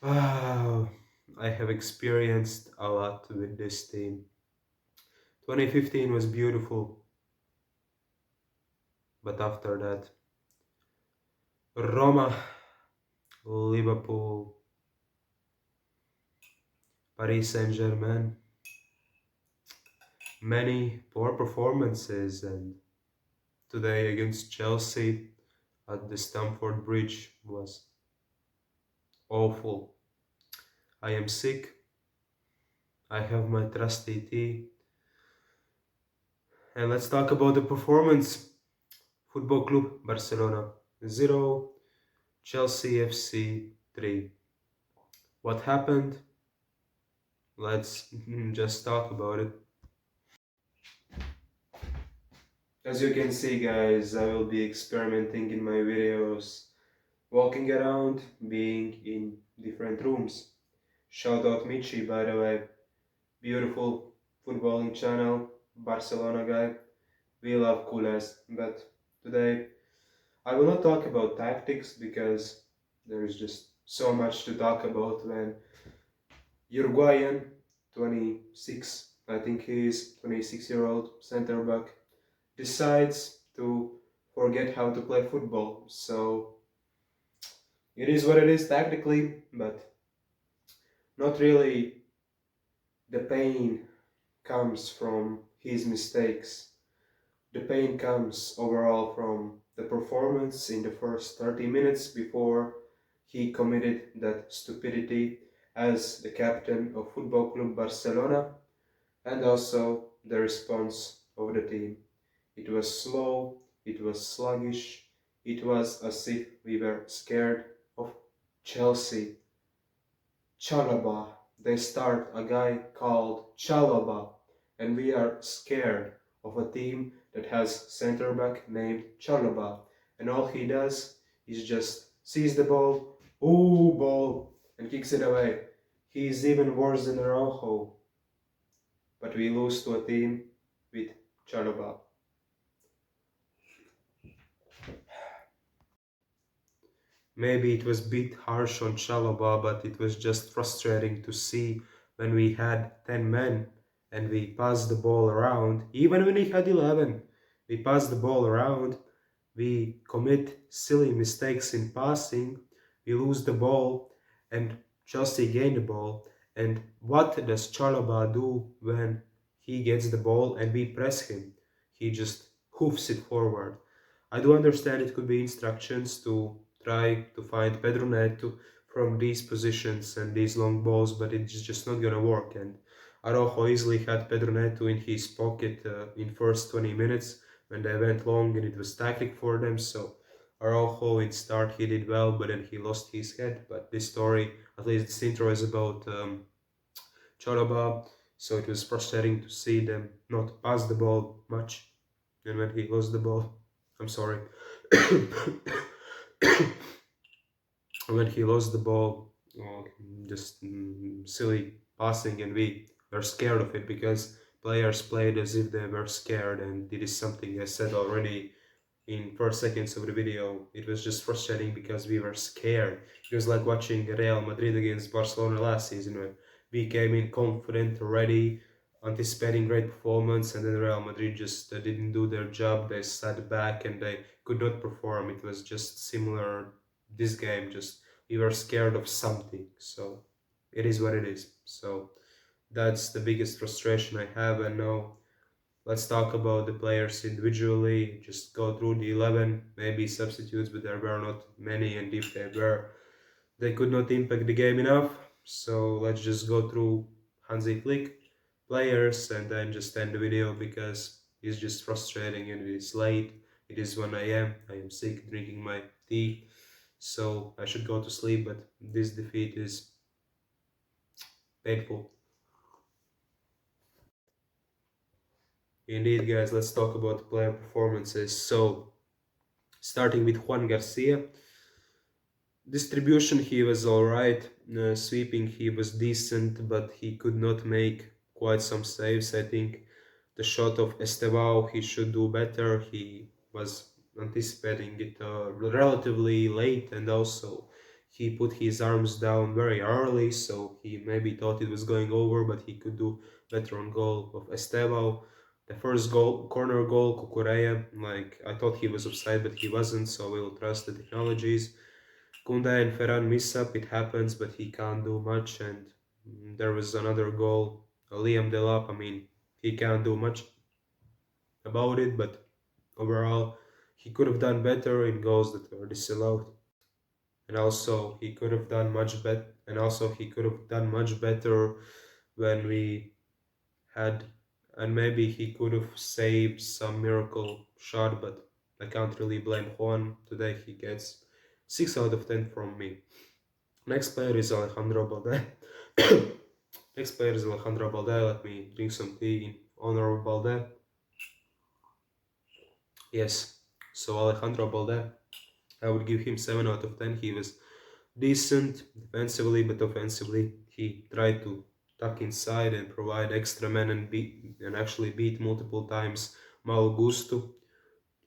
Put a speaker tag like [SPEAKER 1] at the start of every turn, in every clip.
[SPEAKER 1] Wow, I have experienced a lot with this team. 2015 was beautiful, but after that, Roma, Liverpool, Paris Saint-Germain, many poor performances, and today against Chelsea at the Stamford Bridge was awful. I am sick, I have my trusty tea, and let's talk about the performance. Football Club Barcelona 0, Chelsea FC 3. What happened? Let's just talk about it. As you can see, guys, I will be experimenting in my videos, walking around, being in different rooms. Shout out Michi, by the way, beautiful footballing channel, Barcelona guy. We love coolers, but today I will not talk about tactics because there is just so much to talk about when Uruguayan, 26, I think he is 26-year-old center back, decides to forget how to play football. So it is what it is tactically, but not really. The pain comes from his mistakes. The pain comes overall from the performance in the first 30 minutes before he committed that stupidity as the captain of Football Club Barcelona, and also the response of the team. It was slow, it was sluggish, it was as if we were scared of Chelsea. Chalaba. They start a guy called Chalaba, and we are scared of a team that has center back named Chalaba, and all he does is just sees the ball, ooh ball, and kicks it away. He's even worse than Araujo, but we lose to a team with Chalaba. Maybe it was a bit harsh on Chalobah, but it was just frustrating to see when we had 10 men and we passed the ball around. Even when we had 11, we passed the ball around, we commit silly mistakes in passing, we lose the ball, and Chelsea gain the ball. And what does Chalobah do when he gets the ball and we press him? He just hoofs it forward. I do understand it could be instructions to try to find Pedro Neto from these positions and these long balls, but it's just not gonna work. And Araujo easily had Pedro Neto in his pocket in first 20 minutes when they went long, and it was tactic for them. So Araujo in start he did well, but then he lost his head. But this story, at least this intro, is about Choroba. So it was frustrating to see them not pass the ball much, and when he lost the ball, I'm sorry. When he lost the ball, oh, just silly passing, and we were scared of it because players played as if they were scared, and it is something I said already in first seconds of the video. It was just frustrating because we were scared. It was like watching Real Madrid against Barcelona last season when we came in confident, ready, anticipating great performance, and then Real Madrid just didn't do their job. They sat back and they could not perform. It was just similar this game. Just we were scared of something. So it is what it is. So that's the biggest frustration I have, and now let's talk about the players individually, just go through the 11, maybe substitutes, but there were not many, and if they were, they could not impact the game enough. So let's just go through Hansi Flick players and then just end the video because it's just frustrating and it's late. It is 1 a.m. I am sick, drinking my tea, so I should go to sleep, but this defeat is painful. Indeed, guys, let's talk about player performances. So, starting with Juan Garcia, distribution he was alright, sweeping he was decent, but he could not make quite some saves. I think the shot of Estevao he should do better. He was anticipating it relatively late, and also He put his arms down very early, so he maybe thought it was going over, but he could do better on goal of Estevao. The first goal, corner goal, Kukureya, like I thought he was offside, but he wasn't, so we'll trust the technologies. Kunda and Ferran miss up, it happens, but he can't do much. And there was another goal, Liam Delap. I mean, he can't do much about it, but overall, he could have done better in goals that were disallowed. And also, he could have done much better. And also, he could have done much better when we had, and maybe he could have saved some miracle shot. But I can't really blame Juan. Today, he gets 6 out of 10 from me. Next player is Alejandro Balde. Next player is Alejandro Balde. Let me drink some tea in honor of Balde. Yes, so Alejandro Balde, I would give him 7 out of 10. He was decent defensively, but offensively, he tried to tuck inside and provide extra men and actually beat multiple times Mal Gusto.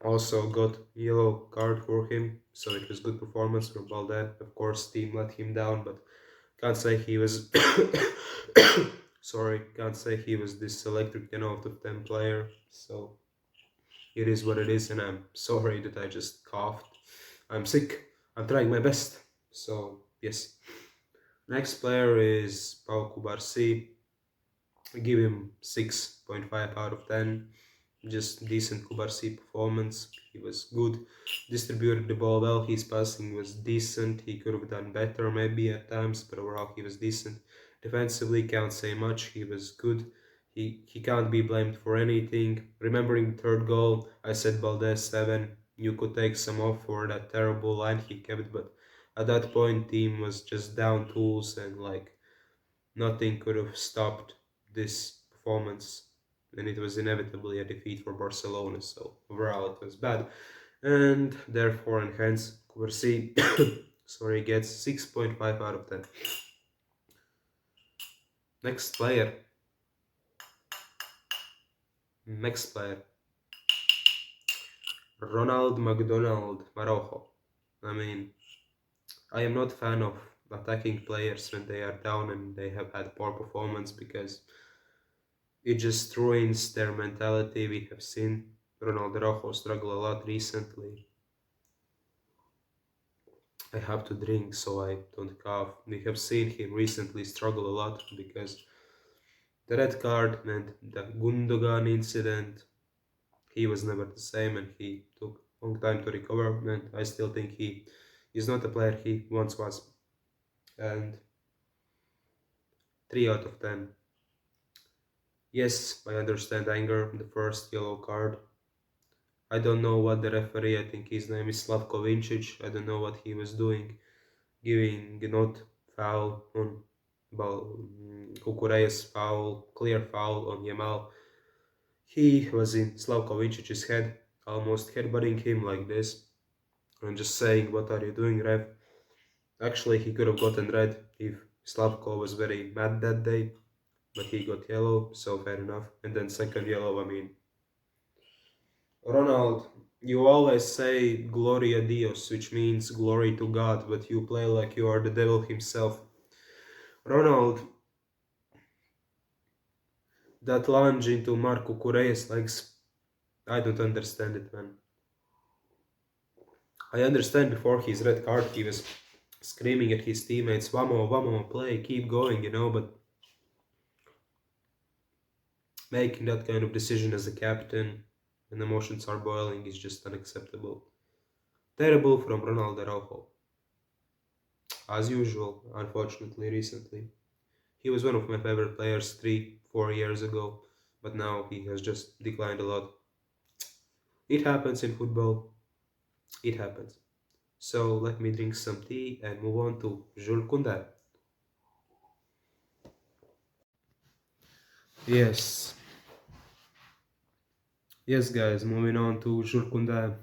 [SPEAKER 1] Also got yellow card for him, so it was good performance from Balde. Of course, team let him down, but can't say he was sorry, can't say he was this electric 10 out of 10 player. So it is what it is, and I'm sorry that I just coughed. I'm sick. I'm trying my best. So yes. Next player is Pau Kubarsi. I give him 6.5 out of 10. Just decent Kubarsi performance. He was good, distributed the ball well. His passing was decent. He could have done better maybe at times, but overall he was decent. Defensively, can't say much. He was good. He can't be blamed for anything. Remembering the third goal, I said Valdez 7. You could take some off for that terrible line he kept, but at that point, team was just down tools and like nothing could have stopped this performance, and it was inevitably a defeat for Barcelona. So overall, it was bad, and therefore, and hence, Kubarsi, sorry, gets 6.5 out of 10. Next player. Next player. Ronald McDonald Marojo. I mean, I am not a fan of attacking players when they are down and they have had poor performance because it just ruins their mentality. We have seen Ronald Rojo struggle a lot recently. I have to drink so I don't cough. We have seen him recently struggle a lot because the red card and the Gundogan incident, he was never the same and he took a long time to recover, and I still think he is not the player he once was. And 3 out of 10. Yes, I understand anger, the first yellow card. I don't know what the referee, I think his name is Slavko Vincic, I don't know what he was doing, giving not foul on Kukureya's foul, clear foul on Yamal. He was in Slavko Vincic's head, almost headbutting him like this, and just saying, what are you doing, ref? Actually, he could have gotten red if Slavko was very mad that day, but he got yellow, so fair enough. And then second yellow, I mean, Ronald, you always say Gloria Dios, which means glory to God, but you play like you are the devil himself. Ronald, that lunge into Marco Curea's legs, I don't understand it, man. I understand before his red card he was screaming at his teammates, vamos, vamos, play, keep going, but making that kind of decision as a captain when emotions are boiling is just unacceptable. Terrible from Ronaldo Araujo. As usual, unfortunately, recently. He was one of my favorite players 3-4 years ago, but now he has just declined a lot. It happens in football. It happens. So let me drink some tea and move on to Jules Koundé. Yes. Yes, guys, moving on to Jules Koundé.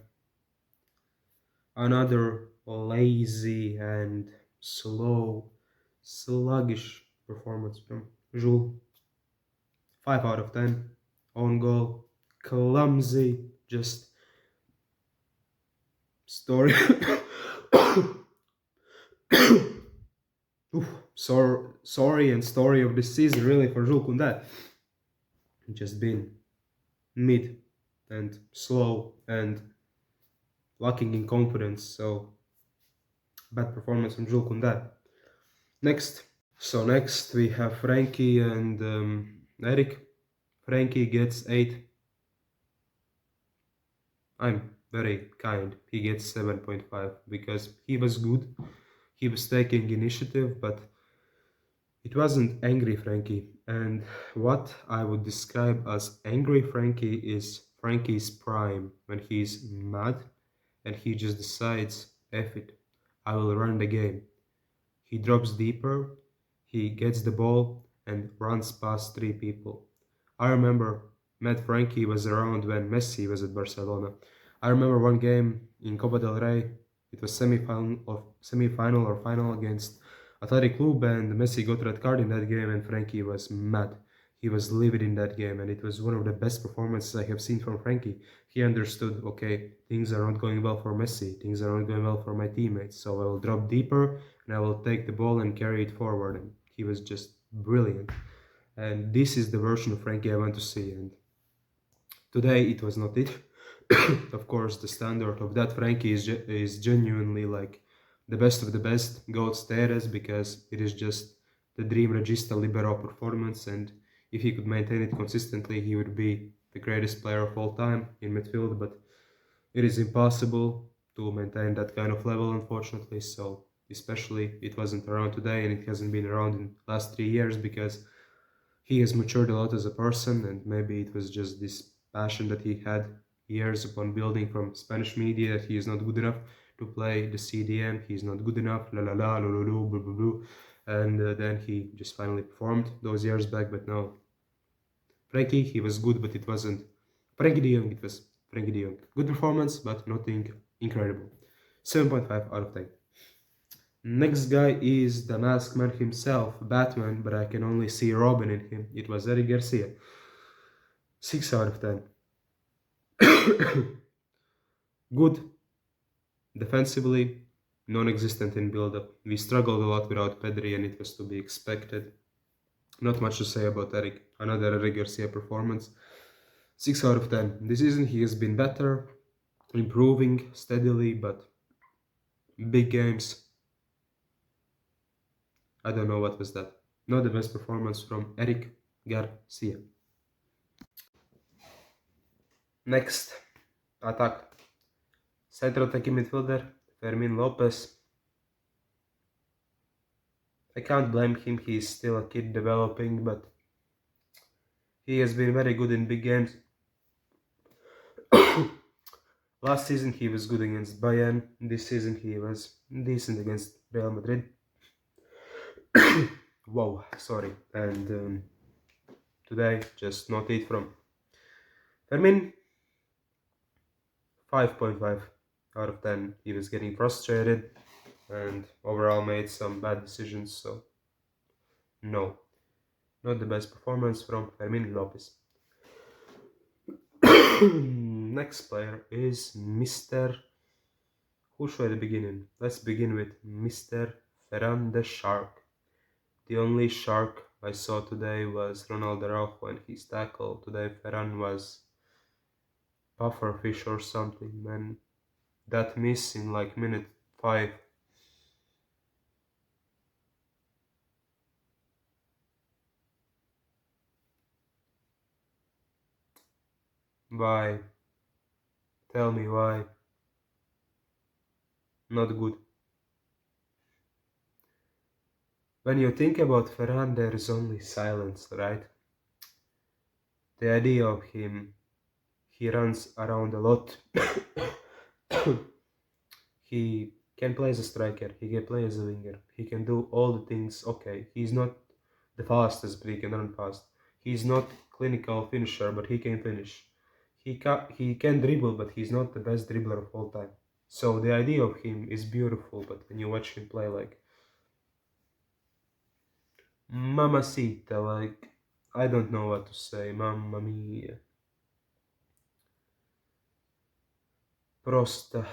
[SPEAKER 1] Another lazy and slow, sluggish performance from Jules. 5 out of 10. Own goal. Clumsy. Just story. Oof, sorry and story of this season really for Jules Koundé. Just been mid and slow and lacking in confidence. So bad performance from Jules Koundé. Next. So next we have Frankie and Eric. Frankie gets 8. I'm very kind. He gets 7.5 because he was good. He was taking initiative, but it wasn't angry Frankie. And what I would describe as angry Frankie is Frankie's prime when he's mad and he just decides, F it, I will run the game. He drops deeper, he gets the ball and runs past 3 people. I remember Matt Frankie was around when Messi was at Barcelona. I remember one game in Copa del Rey. It was semi-final or final against Athletic Club, and Messi got red card in that game, and Frankie was mad. He was livid in that game, and it was one of the best performances I have seen from Frankie. He understood, okay, things are not going well for Messi, things are not going well for my teammates, so I will drop deeper and I will take the ball and carry it forward. And he was just brilliant. And this is the version of Frankie I want to see. And today it was not it. Of course, the standard of that Frankie is genuinely like the best of the best, gold status, because it is just the dream regista libero performance. And if he could maintain it consistently, he would be the greatest player of all time in midfield. But it is impossible to maintain that kind of level, unfortunately. So especially it wasn't around today, and it hasn't been around in the last 3 years because he has matured a lot as a person, and maybe it was just this passion that he had years upon building from Spanish media that he is not good enough to play the CDM, he's not good enough, la la la, blah, blah, blah. And then he just finally performed those years back. But now, Frankie, he was good, but it wasn't Frankie de Jong, it was Frankie de Jong. Good performance, but nothing incredible. 7.5 out of 10. Next guy is the masked man himself, Batman, but I can only see Robin in him. It was Eric Garcia. 6 out of 10. Good defensively, non-existent in build-up. We struggled a lot without Pedri, and it was to be expected. Not much to say about Eric. Another Eric Garcia performance. 6 out of 10. This season he has been better, improving steadily, but big games, I don't know what was that. Not the best performance from Eric Garcia. Next, attack. Central attacking midfielder, Fermin Lopez. I can't blame him, he's still a kid developing, but he has been very good in big games. Last season he was good against Bayern, this season he was decent against Real Madrid. Wow, sorry. And today, just not it from Fermin. 5.5 out of 10. He was getting frustrated and overall made some bad decisions, so no. Not the best performance from Fermin Lopez. Next player is Mr. Who should I begin? Let's begin with Mr. Ferran the Shark. The only shark I saw today was Ronaldo Araujo and his tackle. Today Ferran was pufferfish or something, man. That miss in like minute 5. Why? Tell me why. Not good. When you think about Ferran, there is only silence, right? The idea of him, he runs around a lot. He can play as a striker, he can play as a winger, he can do all the things. Okay, he's not the fastest, but he can run fast. He's not clinical finisher, but he can finish. He can dribble, but he's not the best dribbler of all time. So the idea of him is beautiful, but when you watch him play, like mamacita, like I don't know what to say, mamma mia. Prosta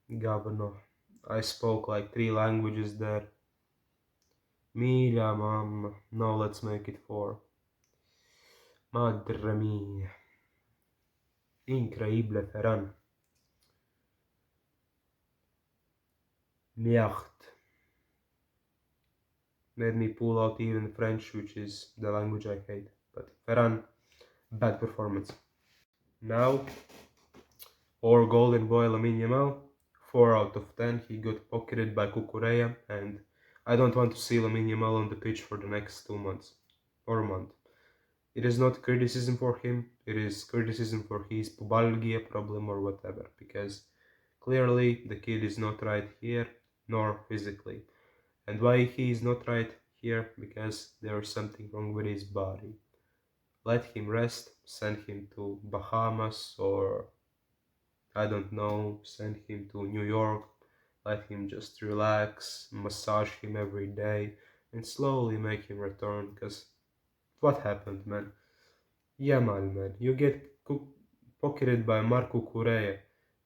[SPEAKER 1] govno. I spoke like 3 languages there. Mia mamma. No, let's make it 4. Madre mia. Increíble, Ferran. Merde. Made me pull out even French, which is the language I hate. But Ferran, bad performance. Now, our golden boy Lamine Yamal, 4 out of 10. He got pocketed by Kukureya, and I don't want to see Lamine Yamal on the pitch for the next 2 months or a month. It is not criticism for him, it is criticism for his pubalgia problem or whatever, because clearly the kid is not right here, nor physically. And why he is not right here? Because there is something wrong with his body. Let him rest, send him to Bahamas, or I don't know, send him to New York, let him just relax, massage him every day, and slowly make him return, because what happened, man? Yamal, man, you get pocketed by Marco Curea.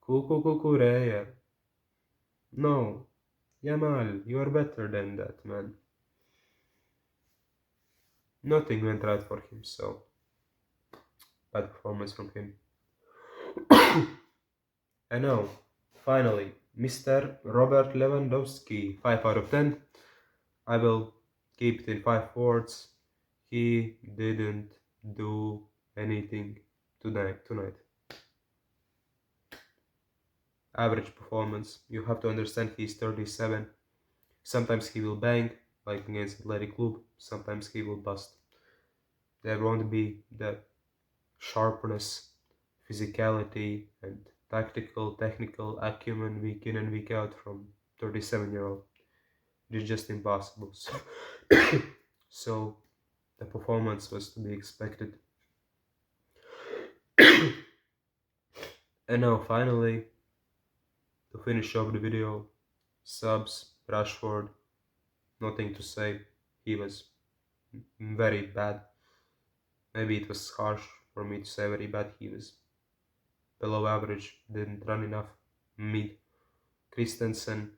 [SPEAKER 1] Curea. No, Yamal, you are better than that, man. Nothing went right for him, so bad performance from him. And now, finally, Mr. Robert Lewandowski, 5 out of 10. I will keep it in 5 words. He didn't do anything tonight. Average performance. You have to understand he's 37. Sometimes he will bang, like against Athletic Club. Sometimes he will bust. There won't be the sharpness, physicality, and technical acumen week in and week out from 37-year-old. It is just impossible. So the performance was to be expected. And now finally, to finish off the video, subs, Rashford, nothing to say. He was very bad. Maybe it was harsh for me to say very bad. He was below average, didn't run enough. Mid. Christensen,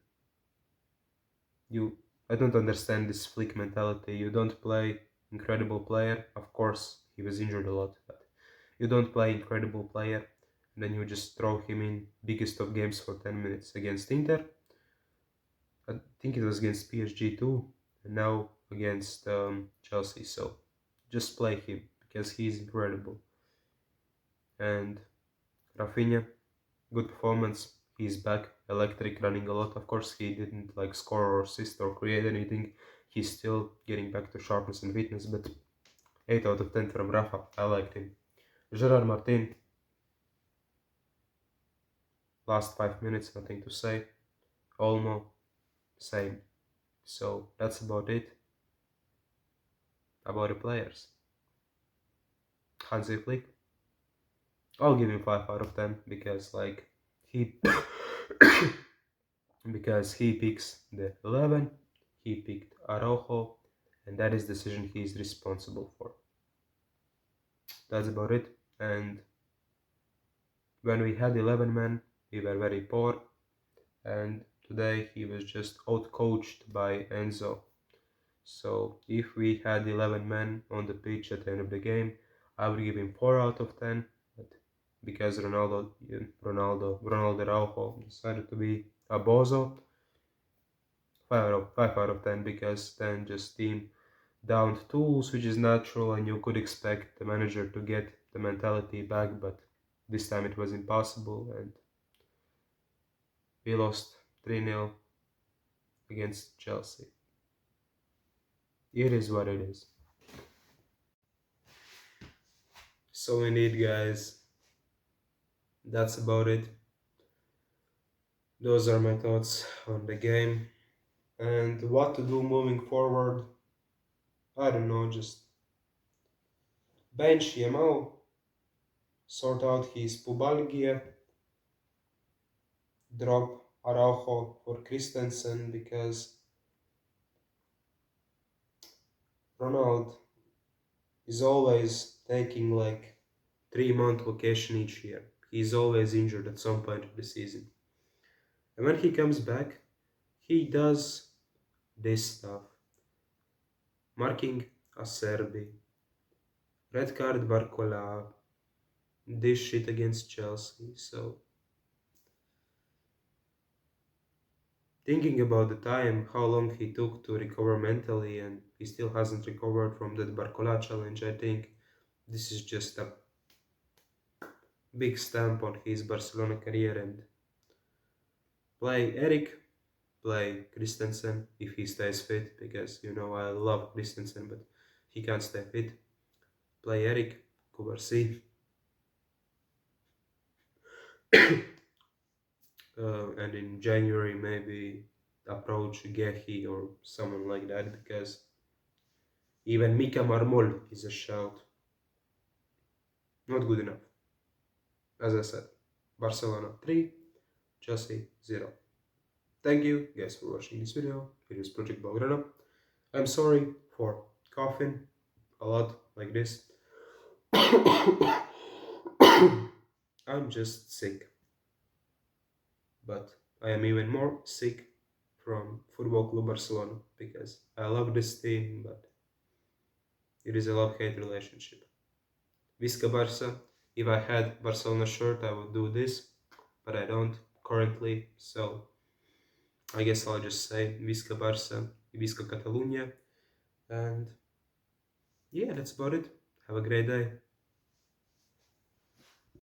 [SPEAKER 1] I don't understand this flick mentality. You don't play incredible player. Of course, he was injured a lot, but you don't play incredible player, and then you just throw him in biggest of games for 10 minutes against Inter. I think it was against PSG too, and now against Chelsea. So just play him because he's incredible. And Rafinha, good performance. He's back, electric, running a lot. Of course, he didn't like score or assist or create anything. He's still getting back to sharpness and fitness, but 8 out of 10 from Rafa. I liked him. Gerard Martin, last 5 minutes, nothing to say. Olmo, same. So that's about it. About the players. Hansi Flick, I'll give him 5 out of 10 because like he because he picks the 11, he picked Araujo, and that is the decision he is responsible for. That's about it. And when we had 11 men, we were very poor, and today he was just out-coached by Enzo. So if we had 11 men on the pitch at the end of the game, I would give him 4 out of 10, but because Ronaldo Araujo decided to be a bozo, 5 out of 10, because then just team downed tools, which is natural, and you could expect the manager to get the mentality back, but this time it was impossible, and we lost 3-0 against Chelsea. It is what it is. So indeed, guys, that's about it. Those are my thoughts on the game. And what to do moving forward, I don't know, just bench Yamal, sort out his pubalgia, drop Araujo for Christensen because Ronald is always taking like 3-month vacation each year. He's always injured at some point of the season. And when he comes back, He does this stuff. Marking Acerbi, red card Barcola, this shit against Chelsea. So, thinking about the time, how long he took to recover mentally, and he still hasn't recovered from that Barcola challenge, I think this is just a big stamp on his Barcelona career. And play Eric, play Christensen if he stays fit, because you know I love Christensen, but he can't stay fit. Play Eric, Kubarsi, and in January maybe approach Gehi or someone like that, because even Mika Marmol is a shout. Not good enough. As I said, Barcelona 3, Chelsea 0. Thank you guys for watching this video. It is Project Blaugrana. I'm sorry for coughing a lot like this. I'm just sick. But I am even more sick from Football Club Barcelona, because I love this team, but it is a love-hate relationship. Visca Barça, if I had Barcelona shirt I would do this, but I don't currently, so I guess I'll just say Visca Barça, Visca Catalunya, and yeah, that's about it. Have a great day.